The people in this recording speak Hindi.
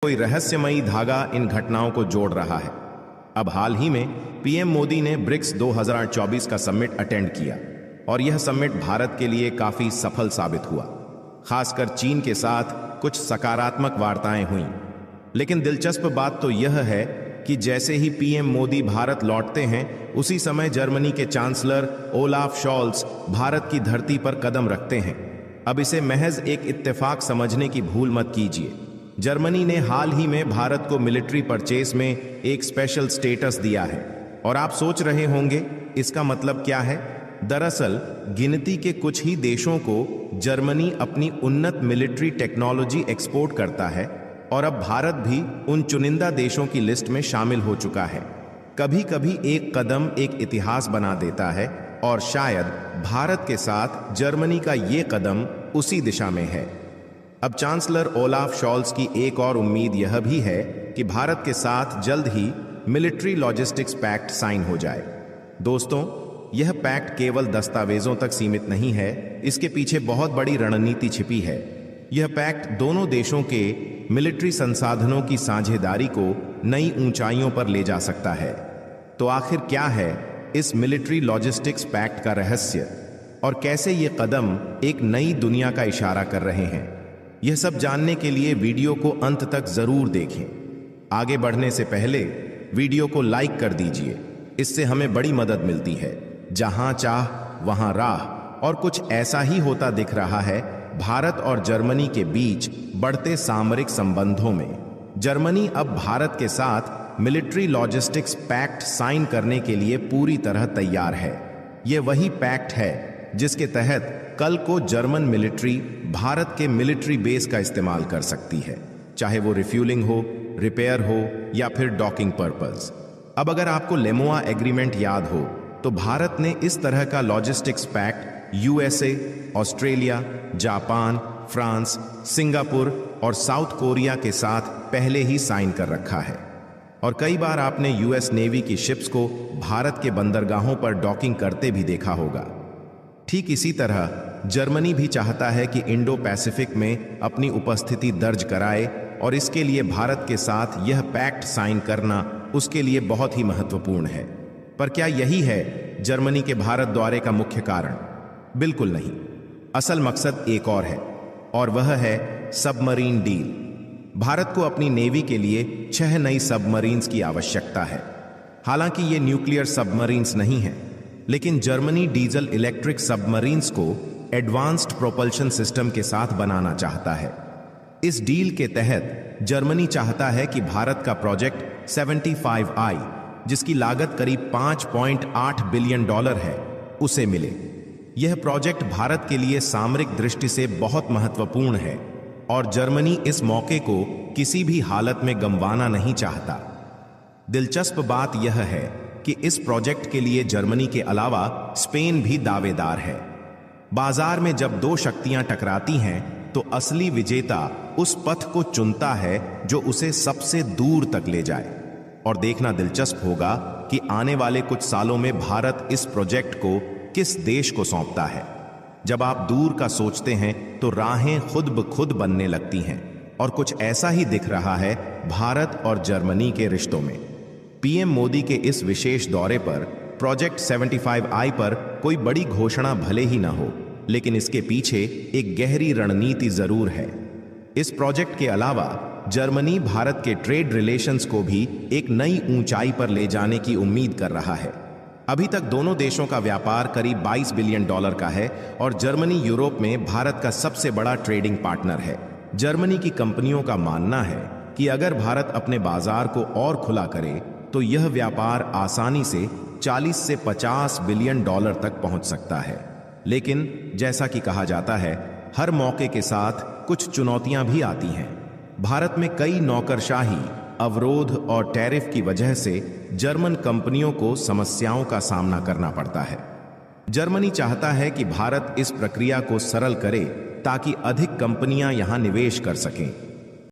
कोई रहस्यमयी धागा इन घटनाओं को जोड़ रहा है। अब हाल ही में पीएम मोदी ने ब्रिक्स 2024 का समिट अटेंड किया और यह समिट भारत के लिए काफी सफल साबित हुआ। खासकर चीन के साथ कुछ सकारात्मक वार्ताएं हुईं। लेकिन दिलचस्प बात तो यह है कि जैसे ही पीएम मोदी भारत लौटते हैं, उसी समय जर्मनी के चांसलर ओलाफ शॉल्स भारत की धरती पर कदम रखते हैं। अब इसे महज एक इत्तेफाक समझने की भूल मत कीजिए। जर्मनी ने हाल ही में भारत को मिलिट्री परचेस में एक स्पेशल स्टेटस दिया है और आप सोच रहे होंगे इसका मतलब क्या है। दरअसल गिनती के कुछ ही देशों को जर्मनी अपनी उन्नत मिलिट्री टेक्नोलॉजी एक्सपोर्ट करता है और अब भारत भी उन चुनिंदा देशों की लिस्ट में शामिल हो चुका है। कभी कभी एक कदम एक इतिहास बना देता है और शायद भारत के साथ जर्मनी का ये कदम उसी दिशा में है। अब चांसलर ओलाफ शॉल्स की एक और उम्मीद यह भी है कि भारत के साथ जल्द ही मिलिट्री लॉजिस्टिक्स पैक्ट साइन हो जाए। दोस्तों, यह पैक्ट केवल दस्तावेजों तक सीमित नहीं है, इसके पीछे बहुत बड़ी रणनीति छिपी है। यह पैक्ट दोनों देशों के मिलिट्री संसाधनों की साझेदारी को नई ऊंचाइयों पर ले जा सकता है। तो आखिर क्या है इस मिलिट्री लॉजिस्टिक्स पैक्ट का रहस्य और कैसे ये कदम एक नई दुनिया का इशारा कर रहे हैं? यह सब जानने के लिए वीडियो को अंत तक जरूर देखें। आगे बढ़ने से पहले वीडियो को लाइक कर दीजिए, इससे हमें बड़ी मदद मिलती है। जहां चाह वहां राह, और कुछ ऐसा ही होता दिख रहा है भारत और जर्मनी के बीच बढ़ते सामरिक संबंधों में। जर्मनी अब भारत के साथ मिलिट्री लॉजिस्टिक्स पैक्ट साइन करने के लिए पूरी तरह तैयार है। यह वही पैक्ट है जिसके तहत कल को जर्मन मिलिट्री भारत के मिलिट्री बेस का इस्तेमाल कर सकती है, चाहे वो रिफ्यूलिंग हो, रिपेयर हो या फिर डॉकिंग पर्पस। अब अगर आपको लेमोआ एग्रीमेंट याद हो, तो भारत ने इस तरह का logistics pact USA, Australia, Japan, France, Singapore और साउथ कोरिया के साथ पहले ही साइन कर रखा है। और कई बार आपने यूएस नेवी की शिप्स को भारत के बंदरगाहों पर डॉकिंग करते भी देखा होगा। ठीक इसी तरह जर्मनी भी चाहता है कि इंडो पैसिफिक में अपनी उपस्थिति दर्ज कराए और इसके लिए भारत के साथ यह पैक्ट साइन करना उसके लिए बहुत ही महत्वपूर्ण है। पर क्या यही है जर्मनी के भारत दौरे का मुख्य कारण? बिल्कुल नहीं। असल मकसद एक और है, और वह है सबमरीन डील। भारत को अपनी नेवी के लिए 6 नई सबमरीन्स की आवश्यकता है। हालांकि ये न्यूक्लियर सबमरीन्स नहीं है, लेकिन जर्मनी डीजल इलेक्ट्रिक सबमरीन्स को एडवांस्ड प्रोपल्शन सिस्टम के साथ बनाना चाहता है। इस डील के तहत जर्मनी चाहता है कि भारत का प्रोजेक्ट 75I, जिसकी लागत करीब $5.8 बिलियन है, उसे मिले। यह प्रोजेक्ट भारत के लिए सामरिक दृष्टि से बहुत महत्वपूर्ण है और जर्मनी इस मौके को किसी भी हालत में गंवाना नहीं चाहता। दिलचस्प बात यह है कि इस प्रोजेक्ट के लिए जर्मनी के अलावा स्पेन भी दावेदार है। बाजार में जब दो शक्तियां टकराती हैं, तो असली विजेता उस पथ को चुनता है जो उसे सबसे दूर तक ले जाए। और देखना दिलचस्प होगा कि आने वाले कुछ सालों में भारत इस प्रोजेक्ट को किस देश को सौंपता है। जब आप दूर का सोचते हैं तो राहें खुद ब खुद बनने लगती हैं, और कुछ ऐसा ही दिख रहा है भारत और जर्मनी के रिश्तों में। पीएम मोदी के इस विशेष दौरे पर प्रोजेक्ट 75I पर कोई बड़ी घोषणा भले ही ना हो, लेकिन इसके पीछे एक गहरी रणनीति जरूर है। इस प्रोजेक्ट के अलावा जर्मनी भारत के ट्रेड रिलेशंस को भी एक नई ऊंचाई पर ले जाने की उम्मीद कर रहा है। अभी तक दोनों देशों का व्यापार करीब $22 बिलियन का है और जर्मनी यूरोप में भारत का सबसे बड़ा ट्रेडिंग पार्टनर है। जर्मनी की कंपनियों का मानना है कि अगर भारत अपने बाजार को और खुला करे तो यह व्यापार आसानी से 40 से 50 बिलियन तक पहुंच सकता है। लेकिन जैसा कि कहा जाता है, हर मौके के साथ कुछ चुनौतियां भी आती हैं। भारत में कई नौकरशाही, अवरोध और टैरिफ की वजह से जर्मन कंपनियों को समस्याओं का सामना करना पड़ता है। जर्मनी चाहता है कि भारत इस प्रक्रिया को सरल करे ताकि अधिक कंपनियां यहां निवेश कर सकें।